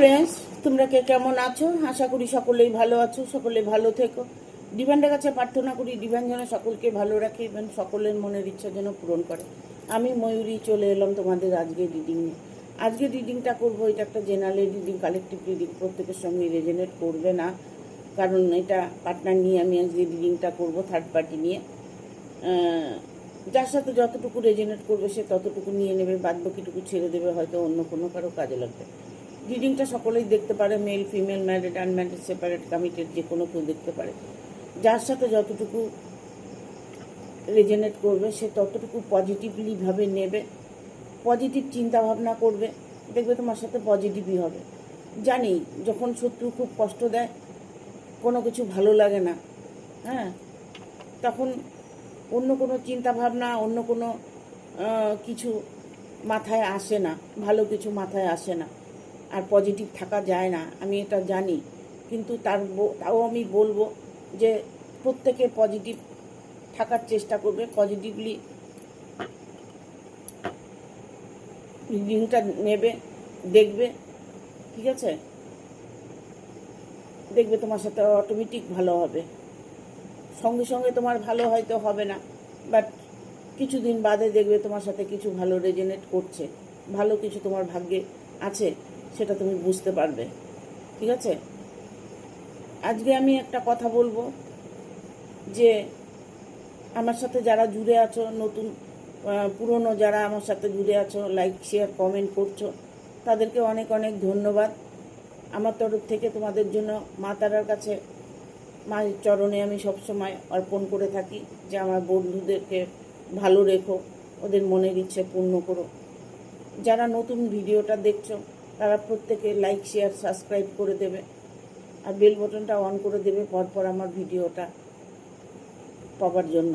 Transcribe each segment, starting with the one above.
Friends, তোমরা কে কেমন আছো? আশা করি সকলেই ভালো আছো, সকলে ভালো থেকো। ডিভাইনের কাছে প্রার্থনা করি ডিভাইন যেন সকলকে ভালো রাখে এবং সকলের মনের ইচ্ছা যেন পূরণ করে। আমি ময়ূরী চলে এলাম তোমাদের আজকে রিডিংয়ে। আজকে রিডিংটা করবো, এটা একটা জেনারেল রিডিং, কালেকটিভ রিডিং, প্রত্যেকের সঙ্গে রেজনেট করবে না, কারণ এটা পার্টনার নিয়ে আমি আজকে রিডিংটা করবো, থার্ড পার্টি নিয়ে। যার সাথে যতটুকু রেজনেট করবে সে ততটুকু নিয়ে নেবে, বাদ বাকিটুকু ছেড়ে দেবে, হয়তো অন্য কোনো কারো কাজে লাগবে। রিডিংটা সকলেই দেখতে পারে, male female, married unmarried, separate committed, যে কোনো কেউ দেখতে পারে। যার সাথে যতটুকু রেজনেট করবে সে ততটুকু পজিটিভলিভাবে নেবে, পজিটিভ চিন্তা ভাবনা করবে, দেখবে তোমার সাথে পজিটিভই হবে। জানি যখন শত্রু খুব কষ্ট দেয়, কোনো কিছু ভালো লাগে না, হ্যাঁ, তখন অন্য কোনো চিন্তা ভাবনা, অন্য কোনো কিছু মাথায় আসে না, ভালো কিছু মাথায় আসে না, আর পজিটিভ থাকা যায় না, আমি এটা জানি। কিন্তু তাও আমি বলবো যে প্রত্যেকে পজিটিভ থাকার চেষ্টা করবে, পজিটিভলি রিডিংটা নেবে, দেখবে, ঠিক আছে? দেখবে তোমার সাথে অটোমেটিক ভালো হবে। সঙ্গে সঙ্গে তোমার ভালো হয়তো হবে না, বাট কিছুদিন বাদে দেখবে তোমার সাথে কিছু ভালো রেজনেট করছে, ভালো কিছু তোমার ভাগ্যে আছে, সেটা তুমি বুঝতে পারবে, ঠিক আছে? আজকে আমি একটা কথা বলবো যে আমার সাথে যারা জুড়ে আছো, নতুন পুরনো যারা আমার সাথে জুড়ে আছো, লাইক শেয়ার কমেন্ট করছো, তাদেরকে অনেক অনেক ধন্যবাদ। আমার তরফ থেকে তোমাদের জন্য মা তারার কাছে, মায়ের চরণে আমি সবসময় অর্পণ করে থাকি যে আমার বন্ধুদেরকে ভালো রেখো, ওদের মনের ইচ্ছে পূর্ণ করো। যারা নতুন ভিডিওটা দেখছো তারা প্রত্যেকে লাইক শেয়ার সাবস্ক্রাইব করে দেবে, আর বেল বটনটা অন করে দেবে পরপর আমার ভিডিওটা পাওয়ার জন্য।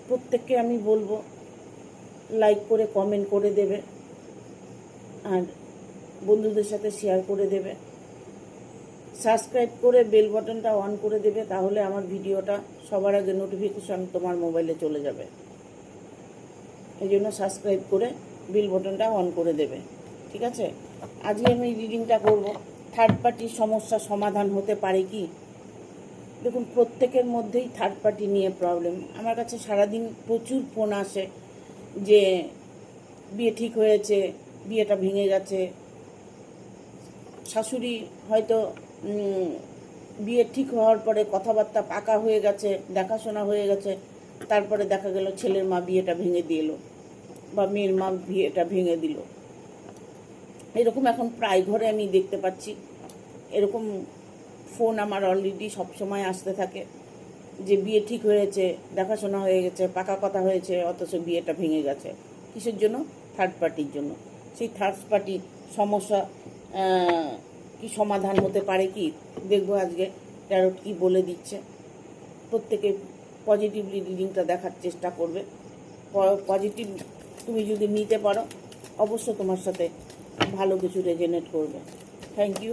প্রত্যেককে আমি বলবো লাইক করে কমেন্ট করে দেবে, আর বন্ধুদের সাথে শেয়ার করে দেবে, সাবস্ক্রাইব করে বেল বাটনটা অন করে দেবে, তাহলে আমার ভিডিওটা সবার আগে নোটিফিকেশন তোমার মোবাইলে চলে যাবে। এই জন্য সাবস্ক্রাইব করে বেল বাটনটা অন করে দেবে, ঠিক আছে? আজকে আমি রিডিংটা করব, থার্ড পার্টির সমস্যা সমাধান হতে পারে কি? দেখুন, প্রত্যেকের মধ্যেই থার্ড পার্টি নিয়ে প্রবলেম। আমার কাছে সারাদিন প্রচুর ফোন আসে যে বিয়ে ঠিক হয়েছে, বিয়েটা ভেঙে গেছে, শাশুড়ি হয়তো বিয়ে ঠিক হওয়ার পরে কথাবার্তা পাকা হয়ে গেছে, দেখাশোনা হয়ে গেছে, তারপরে দেখা গেল ছেলের মা বিয়েটা ভেঙে দিল বা মেয়ের মা বিয়েটা ভেঙে দিল। এরকম এখন প্রায় ঘরে আমি দেখতে পাচ্ছি। এরকম ফোন আমার অলরেডি সবসময় আসতে থাকে যে বিয়ে ঠিক হয়েছে, দেখাশোনা হয়ে গেছে, পাকা কথা হয়েছে, অথচ বিয়েটা ভেঙে গেছে। কিসের জন্য? থার্ড পার্টির জন্য। সেই থার্ড পার্টির সমস্যা কি সমাধান হতে পারে কি দেখবো আজকে ট্যারোট কি বলে দিচ্ছে। প্রত্যেকে পজিটিভলি রিডিংটা দেখার চেষ্টা করবে। পজিটিভ তুমি যদি নিতে পারো, অবশ্য তোমার সাথে ভালো কিছু রেজনেট করবে। থ্যাংক ইউ,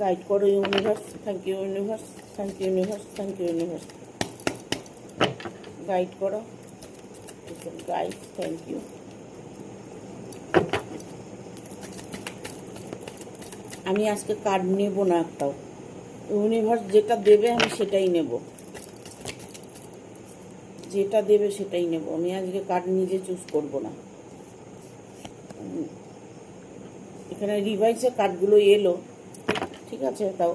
গাইড করো universe. Thank you universe, thank you universe, thank you universe, guide করো, গাইড, থ্যাংক ইউ। আমি আজকে কার্ড নেব না একটাও, ইউনিভার্স যেটা দেবে আমি সেটাই নেব, যেটা দেবে সেটাই নেব। আমি আজকে কার্ড নিজে চুজ করব না। এখানে রিভাইসে কার্ডগুলো এলো, ঠিক আছে, তাও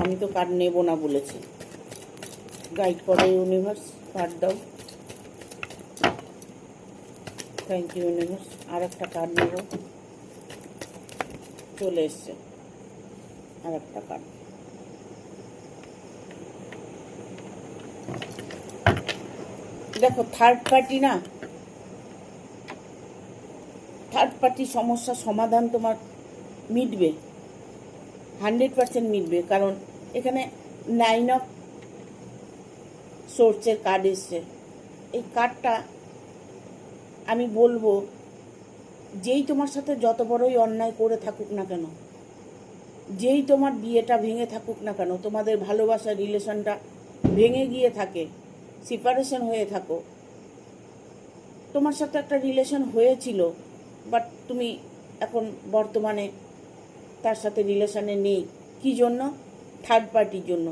আমি তো কার্ড নেব না বলেছি। গাইড করো ইউনিভার্স, কার্ড দাও। Thank you universe. আর একটা কার্ড নেব, চলে এসছে আর একটা কার্ড। দেখো, থার্ড পার্টি না, থার্ড পার্টি সমস্যা সমাধান তোমার মিটবে, 100% মিটবে। কারণ এখানে 9 অফ সোর্সের কার্ড এসছে। এই কার্ডটা আমি বলবো, যেই তোমার সাথে যত বড়ই অন্যায় করে থাকুক না কেন, যেই তোমার বিয়েটা ভেঙে থাকুক না কেন, তোমাদের ভালোবাসার রিলেশনটা ভেঙে গিয়ে থাকে, সেপারেশন হয়ে থাকো, তোমার সাথে একটা রিলেশন হয়েছিল, বাট তুমি এখন বর্তমানে তার সাথে রিলেশনে নেই। কি জন্য? থার্ড পার্টির জন্য।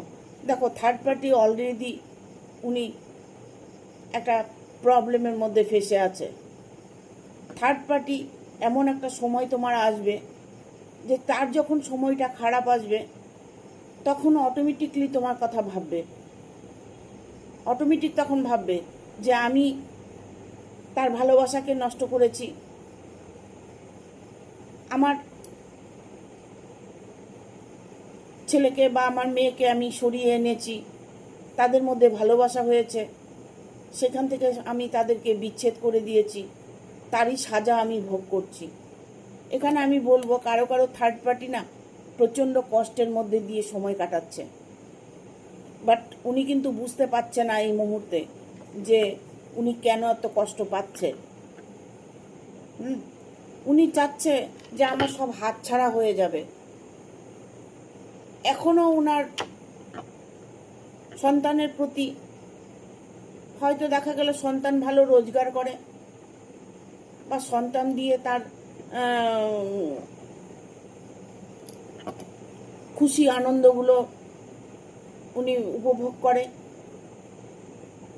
দেখো, থার্ড পার্টি অলরেডি উনি একটা প্রবলেমের মধ্যে ফেসে আছে। থার্ড পার্টি এমন একটা সময় তোমার আসবে যে তার যখন সময়টা খারাপ আসবে তখন অটোমেটিকলি তোমার কথা ভাববে। অটোমেটিক তখন ভাববে যে আমি তার ভালোবাসাকে নষ্ট করেছি, আমার ছেলেকে বা আমার মেয়েকে আমি সরিয়ে এনেছি, তাদের মধ্যে ভালোবাসা হয়েছে, সেখান থেকে আমি তাদেরকে বিচ্ছেদ করে দিয়েছি, তারই সাজা আমি ভোগ করছি। এখানে আমি বলবো কারো কারো থার্ড পার্টি না প্রচণ্ড কষ্টের মধ্যে দিয়ে সময় কাটাচ্ছে, বাট উনি কিন্তু বুঝতে পারছে না এই মুহূর্তে যে উনি কেন এত কষ্ট পাচ্ছে। উনি চাচ্ছে যে আমার সব হাতছাড়া হয়ে যাবে। এখনো ওনার সন্তানের প্রতি হয়তো দেখা গেল সন্তান ভালো রোজগার করে বা সন্তান দিয়ে তার খুশি আনন্দগুলো উনি উপভোগ করে,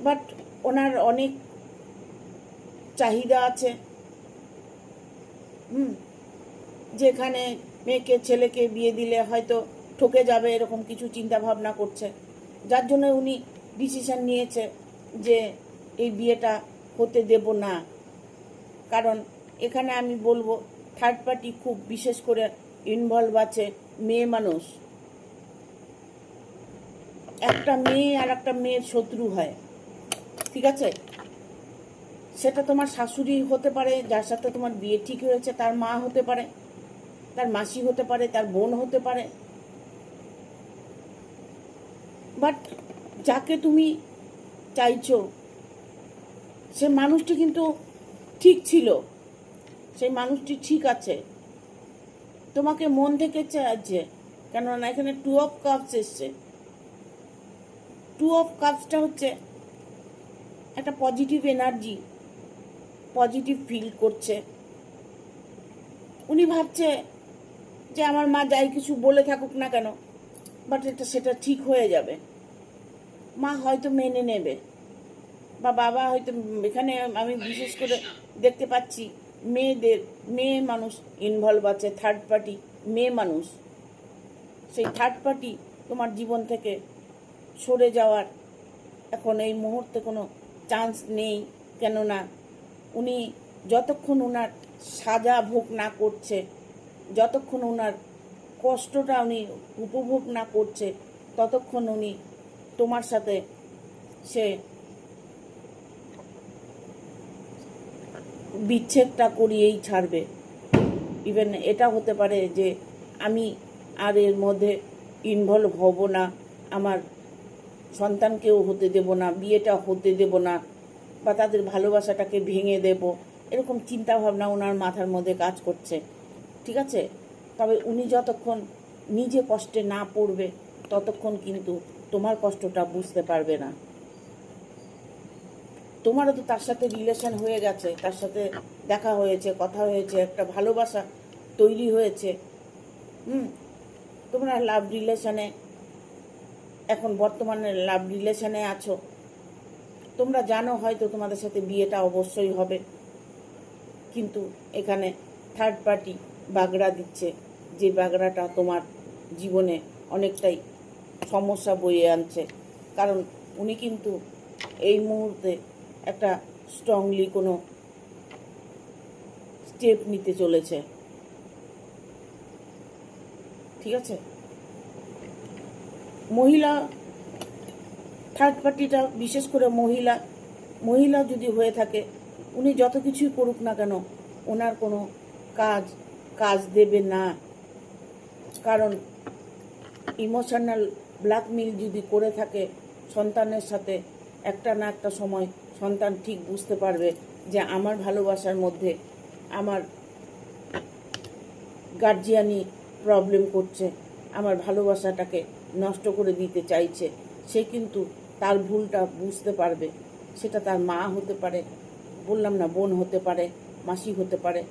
বাট ওনার অনেক চাহিদা আছে। যেখানে মেয়েকে ছেলেকে বিয়ে দিলে হয়তো ঠকে যাবে এরকম কিছু চিন্তা ভাবনা করছে, যার জন্য উনি ডিসিশন নিয়েছে যে এই বিয়েটা হতে দেব না। কারণ এখানে আমি বলবো থার্ড পার্টি খুব বিশেষ করে ইনভলভ আছে মেয়ে মানুষ। একটা মেয়ে আর একটা মেয়ের শত্রু হয়, ঠিক আছে? সেটা তোমার শাশুড়ি হতে পারে, যার সাথে তোমার বিয়ে ঠিক হয়েছে তার মা হতে পারে, তার মাসি হতে পারে, তার বোন হতে পারে, বাট যাকে তুমি চাইছো সে মানুষটি কিন্তু ঠিক ছিল, সেই মানুষটি ঠিক আছে, তোমাকে মন থেকে চাইছে। কেননা এখানে 2 অফ কাপস এসছে। 2 অফ কাপসটা হচ্ছে একটা পজিটিভ এনার্জি, পজিটিভ ফিল করছে। উনি ভাবছে যে আমার মা যাই কিছু বলে থাকুক না কেন, বাট সেটা ঠিক হয়ে যাবে, মা হয়তো মেনে নেবে, বা বাবা হয়তো। এখানে আমি বিশেষ করে দেখতে পাচ্ছি মেয়ে মানুষ ইনভলভ আছে, থার্ড পার্টি মেয়ে মানুষ। সেই থার্ড পার্টি তোমার জীবন থেকে সরে যাওয়ার এখন এই মুহূর্তে কোনো চান্স নেই। কেননা উনি যতক্ষণ ওনার সাজা ভোগ না করছে, যতক্ষণ ওনার কষ্টটা উনি উপভোগ না করছে, ততক্ষণ উনি তোমার সাথে সে বিচ্ছেদটা করিয়েই ছাড়বে। ইভেন এটা হতে পারে যে আমি আর এর মধ্যে ইনভলভ হব না, আমার সন্তানকেও হতে দেব না, বিয়েটা হতে দেব না, বা তাদের ভালোবাসাটাকে ভেঙে দেব, এরকম চিন্তাভাবনা ওনার মাথার মধ্যে কাজ করছে, ঠিক আছে? তবে উনি যতক্ষণ নিজে কষ্টে না পড়বে ততক্ষণ কিন্তু তোমার কষ্টটা বুঝতে পারবে না। তোমারও তো তার সাথে রিলেশন হয়ে গেছে, তার সাথে দেখা হয়েছে, কথা হয়েছে, একটা ভালোবাসা তৈরি হয়েছে। তোমরা লাভ রিলেশনে, এখন বর্তমানে লাভ রিলেশনে আছো। তোমরা জানো হয়তো তোমাদের সাথে বিয়েটা অবশ্যই হবে, কিন্তু এখানে থার্ড পার্টি বাগড়া দিচ্ছে, যে বাগড়াটা তোমার জীবনে অনেকটাই সমস্যা বয়ে আনছে। কারণ উনি কিন্তু এই মুহূর্তে একটা স্ট্রংলি কোনো স্টেপ নিতে চলেছে, ঠিক আছে? মহিলা থার্ড পার্টিটা বিশেষ করে মহিলা যদি হয়ে থাকে, উনি যত কিছুই করুক না কেন ওনার কোনো কাজ দেবে না। কারণ ইমোশনাল ব্ল্যাকমেল যদি করে থাকে সন্তানের সাথে, একটা না একটা সময় সন্তান ঠিক বুঝতে পারবে যে আমার ভালোবাসার মধ্যে আমার গার্জিয়ানি প্রবলেম করছে, আমার ভালোবাসাটাকে নষ্ট করে দিতে চাইছে। সে কিন্তু তার ভুলটা বুঝতে পারবে, সেটা তার মা হতে পারে, বললাম না, বোন হতে পারে, মাসি হতে পারে,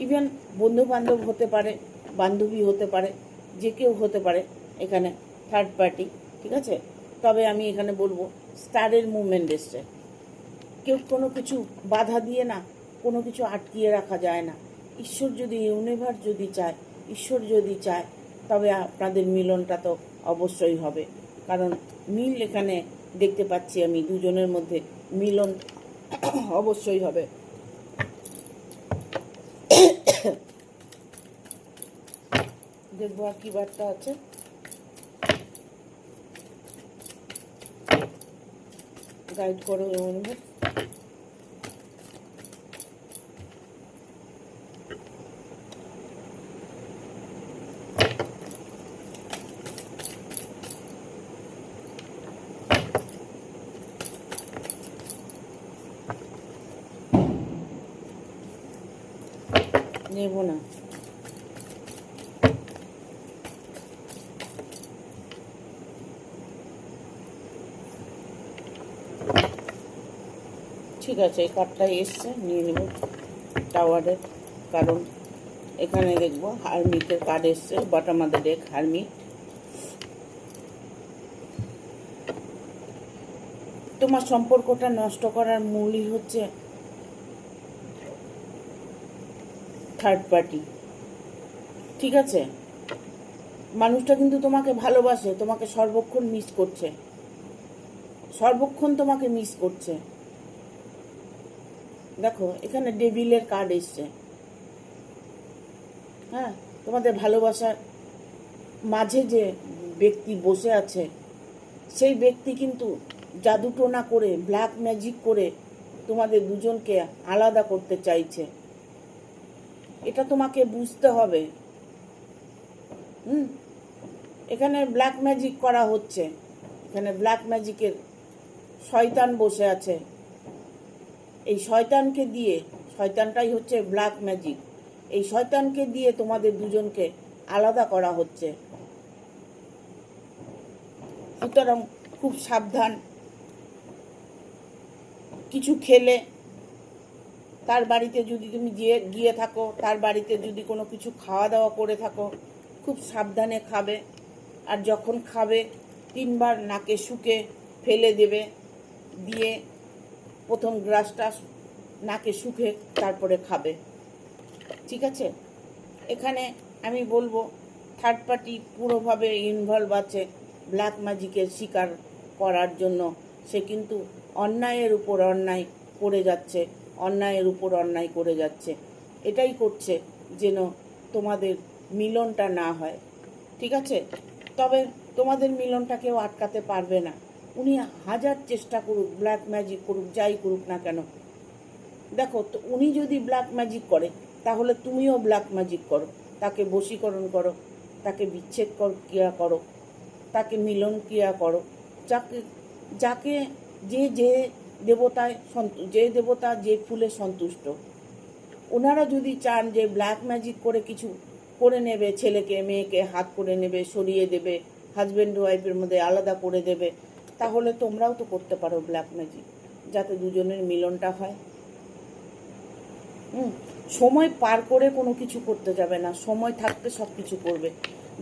ইভেন বন্ধু বান্ধব হতে পারে, বান্ধবী হতে পারে, যে কেউ হতে পারে এখানে থার্ড পার্টি। ঠিক আছে, তবে আমি এখানে বলবো স্টারের মুভমেন্ট এসছে। কেউ কোনো কিছু বাধা দিয়ে না কোনো কিছু আটকিয়ে রাখা যায় না। ঈশ্বর যদি, ইউনিভার্স যদি চায়, ঈশ্বর যদি চায়, তবে আপনাদের মিলনটা তো অবশ্যই হবে। কারণ মিল এখানে দেখতে পাচ্ছি আমি, দুজনের মধ্যে মিলন অবশ্যই হবে। দেখবো আর কি বার্তা আছে। গাইড করো ইউনিভার্স। নেব না, ঠিক আছে, এই কার্ডটাই এসছে, নিয়ে নেব টাওয়ারের। কারণ এখানে দেখবো হারমিটের কার্ড এসছে, bottom of the deck hermit. তোমার সম্পর্কটা নষ্ট করার মূলই হচ্ছে থার্ড পার্টি। ঠিক আছে, মানুষটা কিন্তু তোমাকে ভালোবাসে, তোমাকে সর্বক্ষণ মিস করছে, সর্বক্ষণ তোমাকে মিস করছে। দেখো এখানে ডেভিলের কার্ড এসছে। হ্যাঁ, তোমাদের ভালোবাসার মাঝে যে ব্যক্তি বসে আছে, সেই ব্যক্তি কিন্তু জাদুটোনা করে, ব্ল্যাক ম্যাজিক করে তোমাদের দুজনকে আলাদা করতে চাইছে। এটা তোমাকে বুঝতে হবে। এখানে ব্ল্যাক ম্যাজিক করা হচ্ছে, এখানে ব্ল্যাক ম্যাজিকের শয়তান বসে আছে। এই শয়তানকে দিয়ে, শয়তানটাই হচ্ছে ব্ল্যাক ম্যাজিক, এই শয়তানকে দিয়ে তোমাদের দুজনকে আলাদা করা হচ্ছে। সুতরাং খুব সাবধান। কিছু খেলে, তার বাড়িতে যদি তুমি গিয়ে থাকো, তার বাড়িতে যদি কোনো কিছু খাওয়া দাওয়া করে থাকো, খুব সাবধানে খাবে। আর যখন খাবে 3 বার নাকে শুকে ফেলে দেবে, দিয়ে প্রথম গ্রাসটা নাকে শুকে তারপরে খাবে। ঠিক আছে, এখানে আমি বলবো থার্ড পার্টি পুরোভাবে ইনভলভ আছে ব্ল্যাক ম্যাজিকের শিকার করার জন্য। সে কিন্তু অন্যায়ের উপর অন্যায় করে যাচ্ছে, অন্যায়ের উপর অন্যায় করে যাচ্ছে। এটাই করছে যেন তোমাদের মিলনটা না হয়। ঠিক আছে, তবে তোমাদের মিলনটা কেউ আটকাতে পারবে না। উনি হাজার চেষ্টা করুক, ব্ল্যাক ম্যাজিক করুক, যাই করুক না কেন। দেখো তো, উনি যদি ব্ল্যাক ম্যাজিক করে তাহলে তুমিও ব্ল্যাক ম্যাজিক করো, তাকে বশীকরণ করো, তাকে বিচ্ছেদ ক্রিয়া করো, তাকে মিলন ক্রিয়া করো। যাকে যাকে যে যে দেবতায় যে দেবতা যে ফুলে সন্তুষ্ট, ওনারা যদি চান যে ব্ল্যাক ম্যাজিক করে কিছু করে নেবে, ছেলেকে মেয়েকে হাত করে নেবে, সরিয়ে দেবে, হাজব্যান্ড ওয়াইফের মধ্যে আলাদা করে দেবে, তাহলে তোমরাও তো করতে পারো ব্ল্যাক ম্যাজিক, যাতে দুজনের মিলনটা হয়। সময় পার করে কোনো কিছু করতে যাবে না, সময় থাকতে সব কিছু করবে।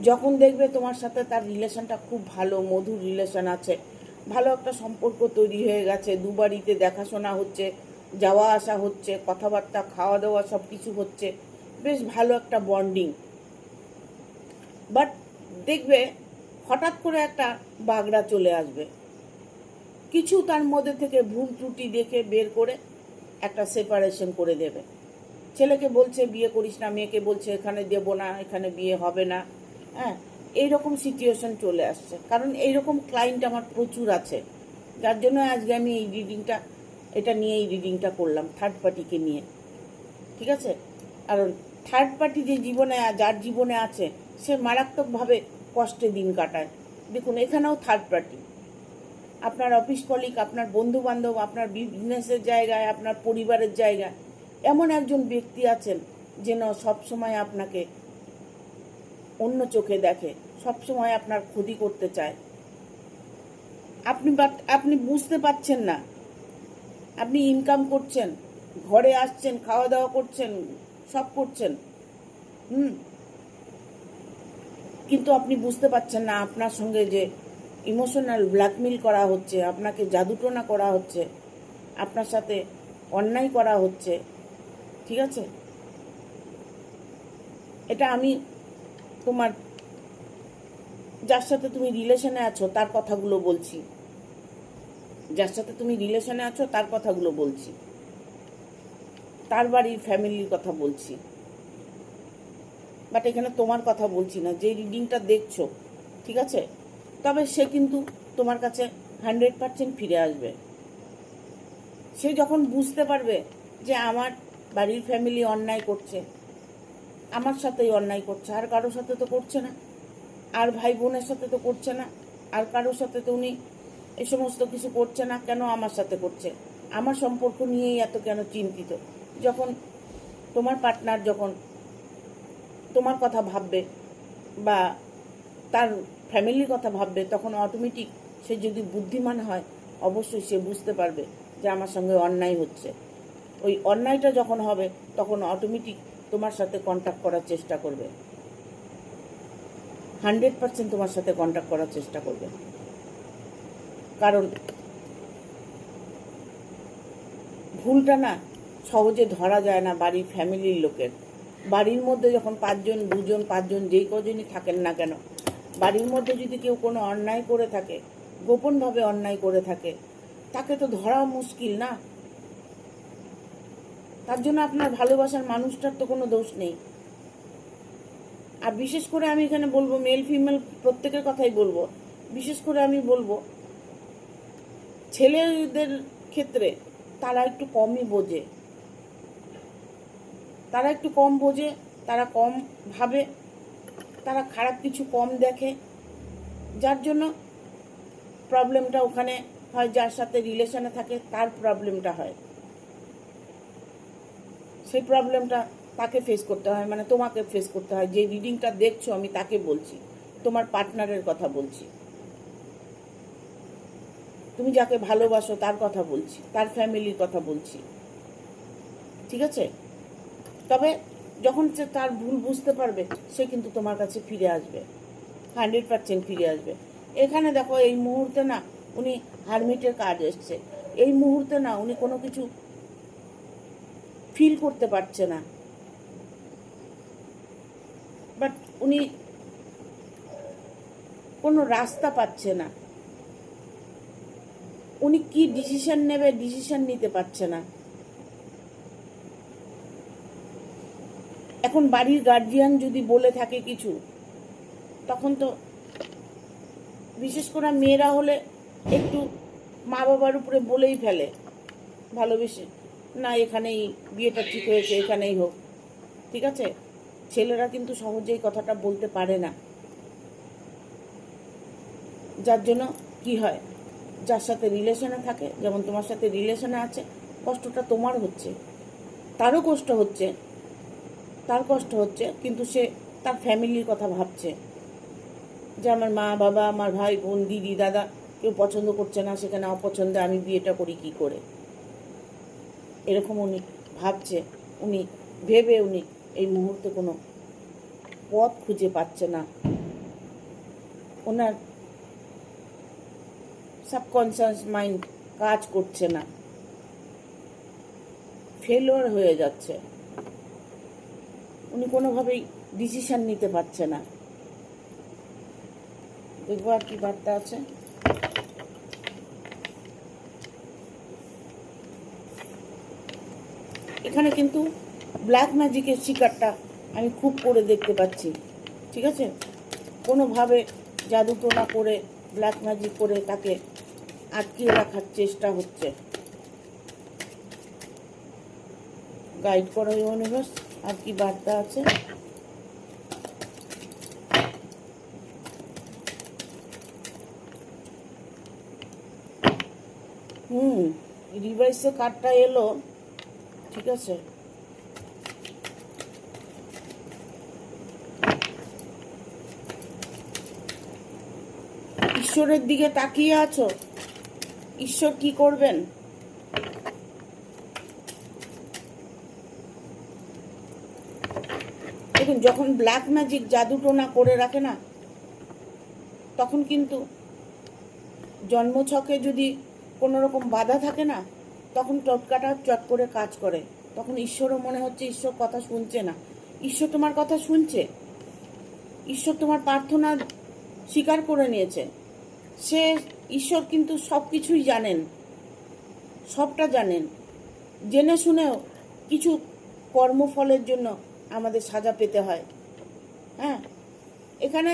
যখন দেখবে তোমার সাথে তার রিলেশনটা খুব ভালো, মধুর রিলেশন আছে, ভালো একটা সম্পর্ক তৈরি হয়ে গেছে, দুবারিতে দেখাশোনা হচ্ছে, যাওয়া আসা হচ্ছে, কথাবার্তা, খাওয়া দাওয়া সব কিছু হচ্ছে, বেশ ভালো একটা বন্ডিং। বাট দেখবে হঠাৎ করে একটা বাগড়া চলে আসবে, কিছু তার মধ্যে থেকে ভুল ত্রুটি দেখে বের করে একটা সেপারেশন করে দেবে। ছেলেকে বলছে বিয়ে করিস না, মেয়েকে বলছে এখানে দেব না, এখানে বিয়ে হবে না। হ্যাঁ, এইরকম সিচুয়েশন চলে আসছে। কারণ এইরকম ক্লায়েন্ট আমার প্রচুর আছে, যার জন্য আজকে আমি এই রিডিংটা, এটা নিয়ে এই রিডিংটা করলাম থার্ড পার্টিকে নিয়ে। ঠিক আছে, কারণ থার্ড পার্টি যে জীবনে, যার জীবনে আছে, সে মারাত্মকভাবে কষ্টে দিন কাটায়। দেখুন এখানেও থার্ড পার্টি, আপনার অফিস কলিগ, আপনার বন্ধু বান্ধব, আপনার বিজনেসের জায়গায়, আপনার পরিবারের জায়গায় এমন একজন ব্যক্তি আছেন যেন সবসময় আপনাকে অন্য চোখে দেখে, সবসময় আপনার ক্ষতি করতে চায়। আপনি বুঝতে পারছেন না, আপনি ইনকাম করছেন, ঘরে আসছেন, খাওয়া দাওয়া করছেন, সব করছেন, কিন্তু আপনি বুঝতে পারছেন না আপনার সঙ্গে যে ইমোশনাল ব্ল্যাকমেল করা হচ্ছে, আপনাকে জাদুটোনা করা হচ্ছে, আপনার সাথে অন্যায় করা হচ্ছে। ঠিক আছে, এটা আমি তোমার যার সাথে তুমি রিলেশনে আছো তার কথাগুলো বলছি, যার সাথে তুমি রিলেশনে আছো তার কথাগুলো বলছি, তার বাড়ির ফ্যামিলির কথা বলছি। বাট এখানে তোমার কথা বলছি না, যে রিডিংটা দেখছো। ঠিক আছে, তবে সে কিন্তু তোমার কাছে 100% ফিরে আসবে। সে যখন বুঝতে পারবে যে আমার বাড়ির ফ্যামিলি অন্যায় করছে, আমার সাথেই অন্যায় করছে, আর কারোর সাথে তো করছে না, আর ভাই বোনের সাথে তো করছে না, আর কারোর সাথে তো উনি এই সমস্ত কিছু করছে না, কেন আমার সাথে করছে, আমার সম্পর্ক নিয়েই এত কেন চিন্তিত। যখন তোমার পার্টনার যখন তোমার কথা ভাববে বা তার ফ্যামিলির কথা ভাববে, তখন অটোমেটিক সে যদি বুদ্ধিমান হয় অবশ্যই সে বুঝতে পারবে যে আমার সঙ্গে অন্যায় হচ্ছে। ওই অন্যায়টা যখন হবে তখন অটোমেটিক তোমার সাথে কন্ট্যাক্ট করার চেষ্টা করবে, 100% তোমার সাথে কন্ট্যাক্ট করার চেষ্টা করবে। কারণ ভুলটা না সহজে ধরা যায় না বাড়ির ফ্যামিলির লোকের। বাড়ির মধ্যে যখন 5 জন 2 জন 5 জন যেই কজনই থাকেন না কেন, বাড়ির মধ্যে যদি কেউ কোনো অন্যায় করে থাকে, গোপনভাবে অন্যায় করে থাকে, তাকে তো ধরা মুশকিল না। তার জন্য আপনার ভালোবাসার মানুষটার তো কোনো দোষ নেই। আর বিশেষ করে আমি এখানে বলবো, মেল ফিমেল প্রত্যেকের কথাই বলবো, বিশেষ করে আমি বলবো ছেলেদের ক্ষেত্রে তারা একটু কমই বোঝে, তারা একটু কম বোঝে, তারা কম ভাবে, তারা খারাপ কিছু কম দেখে, যার জন্য প্রবলেমটা ওখানে হয়। যার সাথে রিলেশনে থাকে তার প্রবলেমটা হয়, সেই প্রবলেমটা তাকে ফেস করতে হয়, মানে তোমাকে ফেস করতে হয়। যে রিডিংটা দেখছো আমি তাকে বলছি, তোমার পার্টনারের কথা বলছি, তুমি যাকে ভালোবাসো তার কথা বলছি, তার ফ্যামিলির কথা বলছি। ঠিক আছে, তবে যখন সে তার ভুল বুঝতে পারবে সে কিন্তু তোমার কাছে ফিরে আসবে, 100% ফিরে আসবে। এখানে দেখো এই মুহূর্তে না উনি হারমিটের কার্ড এসছে, এই মুহূর্তে না উনি কোনো কিছু ফিল করতে পারছে না, বাট উনি কোনো রাস্তা পাচ্ছে না, উনি কি ডিসিশন নেবে ডিসিশন নিতে পারছে না। এখন বাড়ির গার্জিয়ান যদি বলে থাকে কিছু, তখন তো বিশেষ করে মেয়েরা হলে একটু মা বাবার উপরে বলেই ফেলে ভালোবেসে, না এখানেই বিয়েটা ঠিক হয়েছে, এখানেই হোক। ঠিক আছে, ছেলেরা কিন্তু সহজেই কথাটা বলতে পারে না, যার জন্য কি হয়, যার সাথে রিলেশনে থাকে, যেমন তোমার সাথে রিলেশনে আছে, কষ্টটা তোমার হচ্ছে, তারও কষ্ট হচ্ছে, তার কষ্ট হচ্ছে, কিন্তু সে তার ফ্যামিলির কথা ভাবছে যে আমার মা বাবা, আমার ভাই বোন, দিদি দাদা কেউ পছন্দ করছে না, সেখানে অপছন্দে আমি বিয়েটা করি কি করে, এরকম উনি ভাবছে। উনি ভেবে উনি এই মুহূর্তে কোনো পথ খুঁজে পাচ্ছে না, ওনার সাবকনসিয়াস মাইন্ড কাজ করছে না, ফেলোয়ার হয়ে যাচ্ছে, উনি কোনোভাবেই ডিসিশন নিতে পারছে না। দেখবো আর কি বার্তা আছে। এখানে কিন্তু ব্ল্যাক ম্যাজিকের শিকারটা আমি খুব করে দেখতে পাচ্ছি। ঠিক আছে, কোনোভাবে জাদুটোনা করে ব্ল্যাক ম্যাজিক করে তাকে আটকিয়ে রাখার চেষ্টা হচ্ছে। গাইড করো ইউনিভার্স, আর কি বার্তা আছে। রিভাইসে কার্ডটা এলো। ঠিক আছে, ঈশ্বরের দিকে তাকিয়ে আছো, ঈশ্বর কি করবেন। দেখুন, যখন ব্ল্যাক ম্যাজিক জাদুটোনা করে রাখে না, তখন কিন্তু জন্মছকে যদি কোনো রকম বাধা থাকে না, তখন টটকাটা চট করে কাজ করে। তখন ঈশ্বরও মনে হচ্ছে ঈশ্বর কথা শুনছে না। ঈশ্বর তোমার কথা শুনছে, ঈশ্বর তোমার প্রার্থনা স্বীকার করে নিয়েছে। সে ঈশ্বর কিন্তু সব কিছুই জানেন, সবটা জানেন। জেনে শুনেও কিছু কর্মফলের জন্য আমাদের সাজা পেতে হয়। হ্যাঁ, এখানে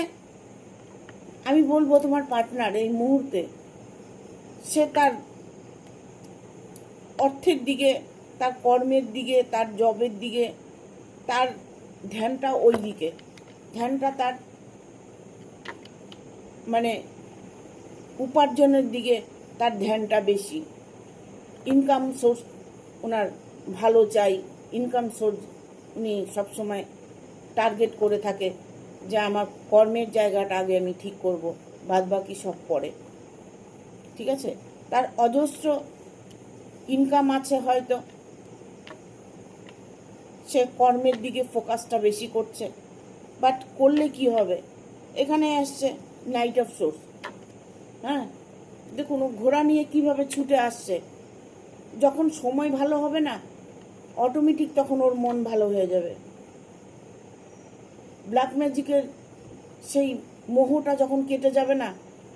আমি বলবো তোমার পার্টনার এই মুহূর্তে সে তার অর্থের দিকে, তার কর্মের দিকে, তার জবের দিকে, তার ধ্যানটা ওই দিকে, ধ্যানটা তার মানে উপার্জনের দিকে তার ধ্যানটা বেশি। ইনকাম সোর্স ওনার ভালো চাই, ইনকাম সোর্স উনি সবসময় টার্গেট করে থাকে যে আমার কর্মের জায়গাটা আগে আমি ঠিক করব, বাদ বাকি সব পরে। ঠিক আছে, তার অজস্র ইনকাম আছে, হয়তো সে কর্মের দিকে ফোকাসটা বেশি করছে। বাট করলে কি হবে, এখানে আসছে নাইট অফ সোর্স। হ্যাঁ, দেখুন ও ঘোড়া নিয়ে কিভাবে ছুটে আসছে। যখন সময় ভালো হবে না, অটোমেটিক তখন ওর মন ভালো হয়ে যাবে। ব্ল্যাক ম্যাজিকের সেই মোহটা যখন কেটে যাবে না,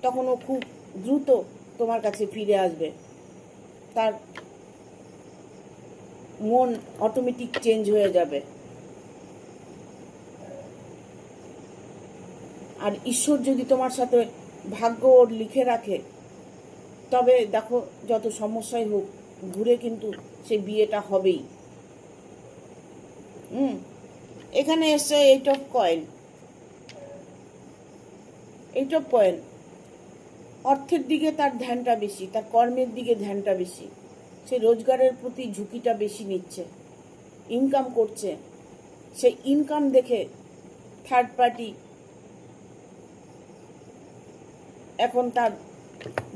তখন ও খুব দ্রুত তোমার কাছে ফিরে আসবে। তার মন অটোমেটিক চেঞ্জ হয়ে যাবে। আর ঈশ্বর যদি তোমার সাথে ভাগ্য ওর লিখে রাখে, তবে দেখো যত সমস্যাই হোক, ঘুরে কিন্তু সেই বিয়েটা হবেই। এখানে এসছে eight of coin. Eight of coin অর্থের দিকে তার ধ্যানটা বেশি, তার কর্মের দিকে ধ্যানটা বেশি। সে রোজগারের প্রতি ঝুঁকিটা বেশি নিচ্ছে, ইনকাম করছে। সেই ইনকাম দেখে থার্ড পার্টি এখন তার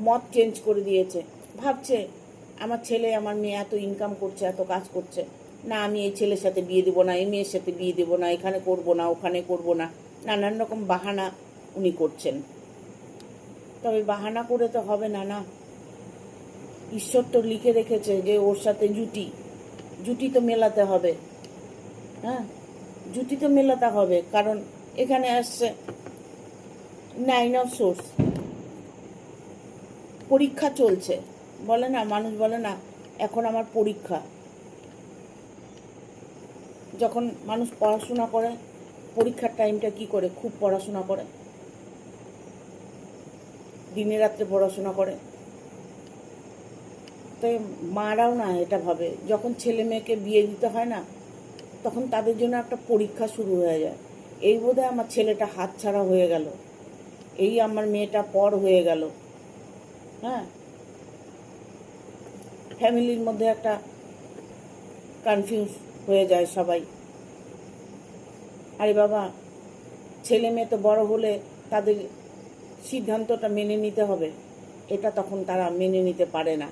মত চেঞ্জ করে দিয়েছে। ভাবছে আমার ছেলে আমার মেয়ে এত ইনকাম করছে, এত কাজ করছে, না আমি এই ছেলের সাথে বিয়ে দেবো না, এই মেয়ের সাথে বিয়ে দেবো না, এখানে করবো না, ওখানে করবো না, নানান রকম বাহানা উনি করছেন। তবে বাহানা করে তো হবে না, না। ঈশ্বর তো লিখে রেখেছে যে ওর সাথে জুটি তো মেলাতে হবে। হ্যাঁ, জুটি তো মেলাতে হবে, কারণ এখানে আসছে নাইন অফ সোর্স। পরীক্ষা চলছে, বলে না, মানুষ বলে না এখন আমার পরীক্ষা। যখন মানুষ পড়াশোনা করে, পরীক্ষার টাইমটা কি করে, খুব পড়াশোনা করে, দিনে রাত্রে পড়াশোনা করে। তাই মারাও না এটা ভাবে, যখন ছেলে মেয়েকে বিয়ে দিতে হয় না, তখন তাদের জন্য একটা পরীক্ষা শুরু হয়ে যায়। এই বোধহয় আমার ছেলেটা হাতছাড়া হয়ে গেল, এই আমার মেয়েটা পর হয়ে গেল। হ্যাঁ, ফ্যামিলির মধ্যে একটা কনফিউজ হয়ে যায় সবাই। আরে বাবা, ছেলে মেয়ে তো বড় হলে তাদের সিদ্ধান্তটা মেনে নিতে হবে, এটা তখন তারা মেনে নিতে পারে না।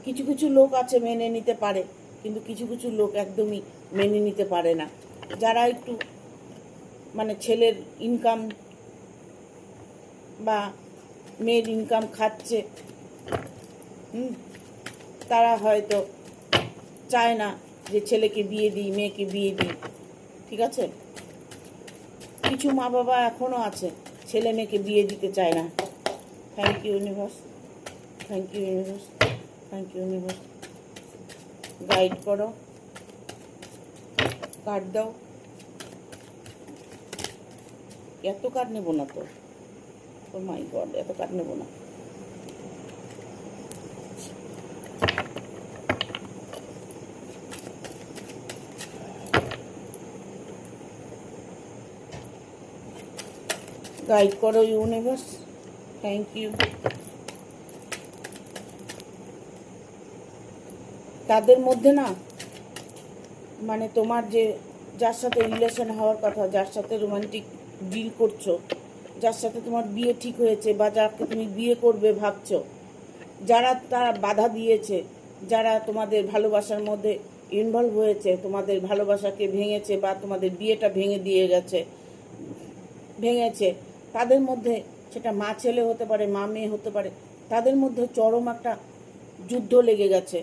কিছু কিছু লোক আছে মেনে নিতে পারে, কিন্তু কিছু কিছু লোক একদমই মেনে নিতে পারে না। যারা একটু মানে ছেলের ইনকাম বা মেয়ের ইনকাম খাচ্ছে, তারা হয়তো চায় না যে ছেলেকে বিয়ে দিই, মেয়েকে বিয়ে দিই। ঠিক আছে, কিছু মা বাবা এখনও আছে ছেলে মেয়েকে বিয়ে দিতে চায় না। Thank you universe, thank you universe, thank you universe. Guide করো, কার্ড দাও। এত কার্ড নেবো না তো, ও মাই গড, এত কার্ড নেবো না। গাইড করো ইউনিভার্স, থ্যাংক ইউ। তাদের মধ্যে না, মানে তোমার যে যার সাথে রিলেশন হওয়ার কথা, যার সাথে রোমান্টিক ডিল করছো, যার সাথে তোমার বিয়ে ঠিক হয়েছে বা যাকে তুমি বিয়ে করবে ভাবছো, যারা তারা বাধা দিয়েছে, যারা তোমাদের ভালোবাসার মধ্যে ইনভলভ হয়েছে, তোমাদের ভালোবাসাকে ভেঙেছে বা তোমাদের বিয়েটা ভেঙে দিয়ে গেছে, ভেঙেছে, তাদের মধ্যে, সেটা মা ছেলে হতে পারে, মা মেয়ে হতে পারে, তাদের মধ্যে চরম একটা যুদ্ধ লেগে গেছে।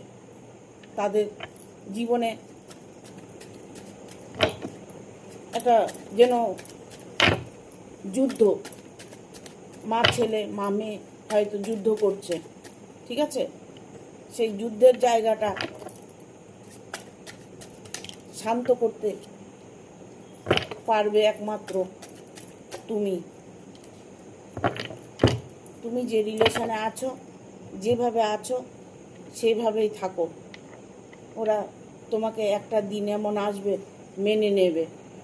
তাদের জীবনে একটা যেন যুদ্ধ, মা ছেলে মা মেয়ে হয়তো যুদ্ধ করছে, ঠিক আছে? সেই যুদ্ধের জায়গাটা শান্ত করতে পারবে একমাত্র তুমি। তুমি যে রিলেশনে আছো, যেভাবে আছো সেভাবেই থাকো। ওরা তোমাকে একটা দিন এমন আসবে মেনে নেবে।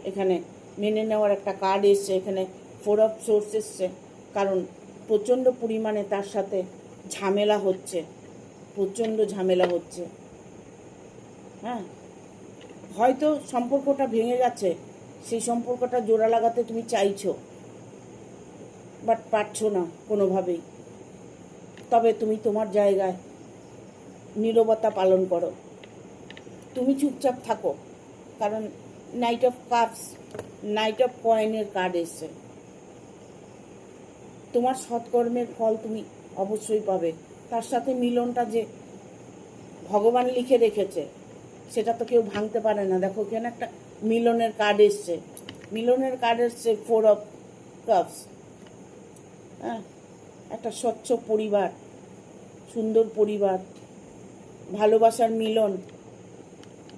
এখানে মেনে নেওয়ার একটা কার্ড এসছে, এখানে 4 অফ সোর্স এসছে, কারণ প্রচণ্ড পরিমাণে তার সাথে ঝামেলা হচ্ছে, প্রচণ্ড ঝামেলা হচ্ছে। হ্যাঁ, হয়তো সম্পর্কটা ভেঙে গেছে, সেই সম্পর্কটা জোড়া লাগাতে তুমি চাইছো, বাট পারছো না কোনোভাবেই। তবে তুমি তোমার জায়গায় নীরবতা পালন করো, তুমি চুপচাপ থাকো, কারণ night of cups, night of কয়েনের কার্ড এসছে। তোমার সৎকর্মের ফল তুমি অবশ্যই পাবে। তার সাথে মিলনটা যে ভগবান লিখে রেখেছে সেটা তো কেউ ভাঙতে পারে না। দেখো এখানে একটা মিলনের কার্ড এসছে, মিলনের কার্ড এসছে 4 অফ কাপস। হ্যাঁ, একটা স্বচ্ছ পরিবার, সুন্দর পরিবার, ভালোবাসার মিলন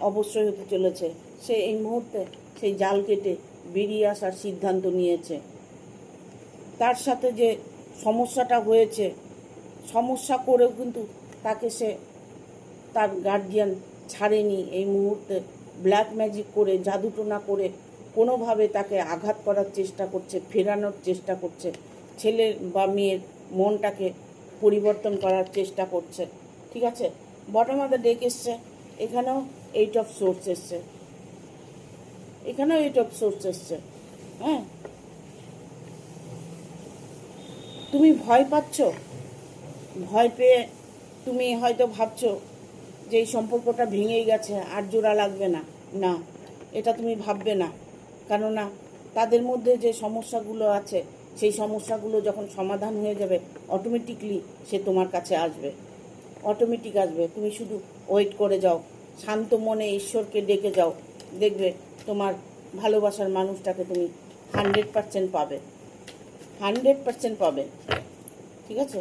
অবশ্যই হতে চলেছে। সে এই মুহূর্তে সেই জাল কেটে বেরিয়ে আসার সিদ্ধান্ত নিয়েছে। তার সাথে যে সমস্যাটা হয়েছে, সমস্যা করেও কিন্তু তাকে সে, তার গার্জিয়ান ছাড়েনি। এই মুহূর্তে ব্ল্যাক ম্যাজিক করে, জাদুটোনা করে কোনোভাবে তাকে আঘাত করার চেষ্টা করছে, ফেরানোর চেষ্টা করছে, ছেলের বা মেয়ের মনটাকে পরিবর্তন করার চেষ্টা করছে, ঠিক আছে? বটম অফ দ্য ডেক এসছে, এখানেও 8 অফ সোর্স এসছে, এখানেও 8 অফ সোর্স এসছে। হ্যাঁ, তুমি ভয় পাচ্ছ, ভয় পেয়ে তুমি হয়তো ভাবছো যে এই সম্পর্কটা ভেঙেই গেছে, আর জোড়া লাগবে না। না, এটা তুমি ভাববে না, কেননা তাদের মধ্যে যে সমস্যাগুলো আছে সেই সমস্যাগুলো যখন সমাধান হয়ে যাবে অটোমেটিকলি সে তোমার কাছে আসবে, অটোমেটিক আসবে। তুমি শুধু ওয়েট করে যাও, শান্ত মনে ঈশ্বরকে ডেকে যাও, দেখবে তোমার ভালোবাসার মানুষটাকে তুমি 100% পাবে, 100% পাবে, ঠিক আছে?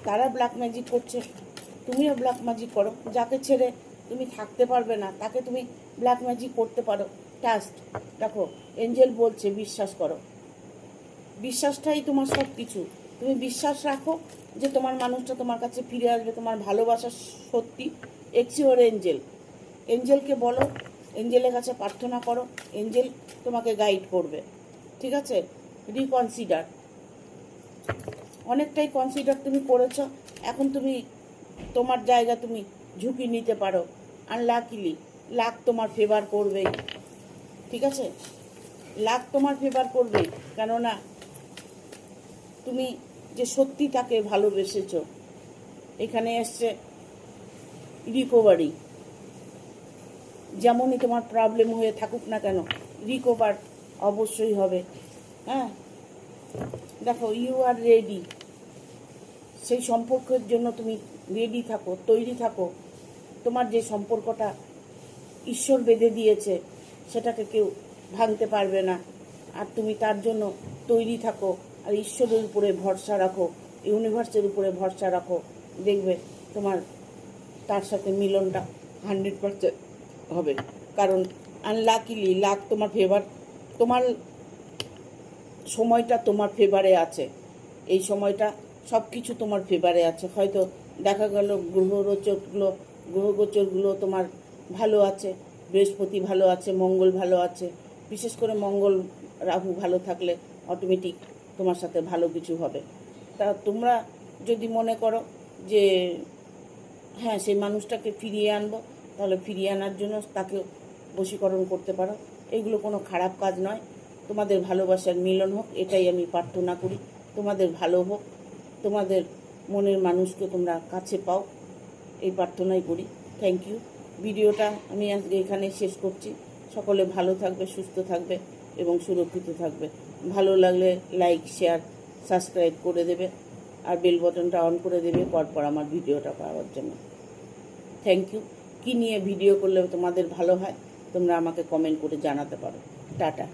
তারা ব্ল্যাক ম্যাজিক করছে, তুমিও ব্ল্যাক ম্যাজিক করো। যাকে ছেড়ে তুমি থাকতে পারবে না তাকে তুমি ব্ল্যাক ম্যাজিক করতে পারো। ট্রাস্ট, দেখো এঞ্জেল বলছে বিশ্বাস করো, বিশ্বাসটাই তোমার সব কিছু। তুমি বিশ্বাস রাখো যে তোমার মানুষটা তোমার কাছে ফিরে আসবে, তোমার ভালোবাসা সত্যি। এক্সিওর এঞ্জেল, এঞ্জেলকে বলো, এঞ্জেলের কাছে প্রার্থনা করো, এঞ্জেল তোমাকে গাইড করবে, ঠিক আছে? রিকনসিডার, অনেকটাই কনসিডার তুমি করেছো, এখন তুমি তোমার জায়গা তুমি ঝুঁকি নিতে পারো। আনলাকিলি লাক তোমার ফেভার করবেই, ঠিক আছে? লাক তোমার ফেভার করবেই, কেননা তুমি যে সত্যি তাকে ভালোবেসেছো। এখানে এসছে রিকভারি, যেমনই তোমার প্রবলেম হয়ে থাকুক না কেন, রিকভার অবশ্যই হবে। হ্যাঁ, দেখো ইউ আর রেডি, সেই সম্পর্কের জন্য তুমি রেডি থাকো, তৈরি থাকো। তোমার যে সম্পর্কটা ঈশ্বর বেঁধে দিয়েছে সেটাকে কেউ ভাঙতে পারবে না, আর তুমি তার জন্য তৈরি থাকো, আর ঈশ্বরের উপরে ভরসা রাখো, ইউনিভার্সের উপরে ভরসা রাখো, দেখবে তোমার তার সাথে মিলনটা 100% হবে। কারণ আনলাকিলি লাক তোমার ফেভার, তোমার সময়টা তোমার ফেভারে আছে, এই সময়টা সব কিছু তোমার ফেভারে আছে। হয়তো দেখা গেল গ্রহগোচরগুলো তোমার ভালো আছে, বৃহস্পতি ভালো আছে, মঙ্গল ভালো আছে। বিশেষ করে মঙ্গল রাহু ভালো থাকলে অটোমেটিক তোমার সাথে ভালো কিছু হবে। তা তোমরা যদি মনে করো যে হ্যাঁ সেই মানুষটাকে ফিরিয়ে আনবো, তাহলে ফিরিয়ে আনার জন্য তাকে বশীকরণ করতে পারো। এগুলো কোনো খারাপ কাজ নয়। তোমাদের ভালোবাসার মিলন হোক, এটাই আমি প্রার্থনা করি। তোমাদের ভালো হোক, তোমাদের মনের মানুষকে তোমরা কাছে পাও, এই প্রার্থনাই করি। Thank you. ভিডিওটা আমি আজকে এখানে শেষ করছি। সকলে ভালো থাকবে, সুস্থ থাকবে এবং সুরক্ষিত থাকবে। ভালো লাগলে লাইক, শেয়ার, সাবস্ক্রাইব করে দেবে আর বেল বাটনটা অন করে দেবে পরপর আমার ভিডিওটা পাওয়ার জন্য। Thank you. কী নিয়ে ভিডিও করলে তোমাদের ভালো হয় তোমরা আমাকে কমেন্ট করে জানাতে পারো। টাটা।